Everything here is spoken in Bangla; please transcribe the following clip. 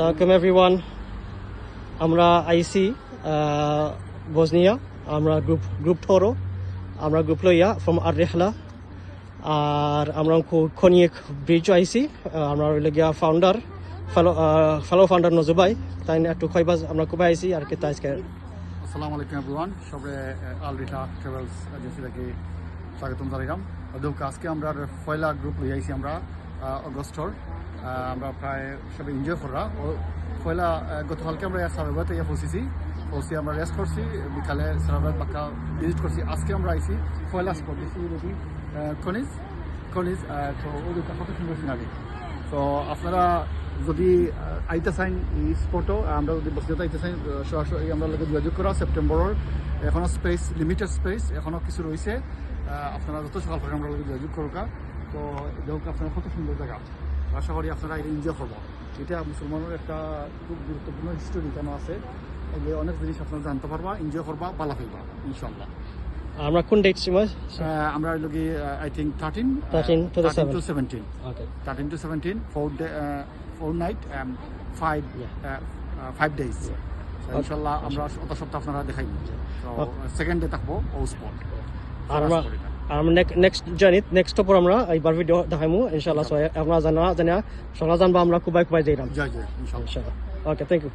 Welcome everyone. আমরা আইসি বসনিয়া, আমরা গ্রুপ থরো, আমরা গ্রুপ লইয়া ফ্রম আর রেহলা, আর আমরা খনিয়েক ব্রিজ আইসি, আমরা গিয়া ফাউন্ডার ফেলো ফাউন্ডার নজুবাই তাই একটু খয়বাজ আমরা কুবাই আইসি আর কি তাইজকে। আসসালামু আলাইকুম এভরিওয়ান, সবে আলরিটা ট্রাভেলস এজেন্সি থেকে স্বাগতম জানাইলাম। দুঃখ আজকে আমরা পয়লা গ্রুপ লই আইসি আমরা অগস্টর, আমরা প্রায় সবাই এনজয় করা ও পয়লা গতকালকে আমরা সারাবাদ ইয়া পৌঁছেছি আমরা রেস্ট করছি, বিকালে সারাবাদ বাক্কা ভিজিট করছি। আজকে আমরা আইসি পয়লা স্পট দিচ্ছি খনিজ তো ওই কত সুন্দর সিনারি। তো আপনারা যদি আইতে চান এই স্পটও, আমরা যদি বসতে আইতে চান সরাসরি আমরা লোক যোগাযোগ করা। সেপ্টেম্বরের এখনও স্পেস লিমিটেড স্পেস এখনও কিছু রয়েছে, আপনারা যত সকাল করে আমরা লোক যোগাযোগ করুকা। তো দেখুক আপনারা কত সুন্দর জায়গা, আশা করি আপনারা এটা এনজয় করবো। এটা মুসলমানের একটা খুব গুরুত্বপূর্ণ হিস্টোরি কেন আছে, এগুলো অনেক জিনিস আপনারা জানতে পারবা, এনজয় করবা, পালা ফেলবা ইনশাল্লাহ। আমরা কোন ডেট সময়? আমরা লোক I think 13 to 17 13 to 17 4 night and 5 days ইনশাল্লাহ। আমরা অত সপ্তাহ আপনারা দেখাই, সেকেন্ড ডে থাকবো ও স্পট। আর আমরা নেক্সট স্টপর আমরা এইবার ভিডিও দেখাইমু ইনশাআল্লাহ। আপনারা জানা সকাল জানবা আমরা কুবাই যাইলাম। জয় ইনশাআল্লাহ। ওকে, থ্যাংক ইউ।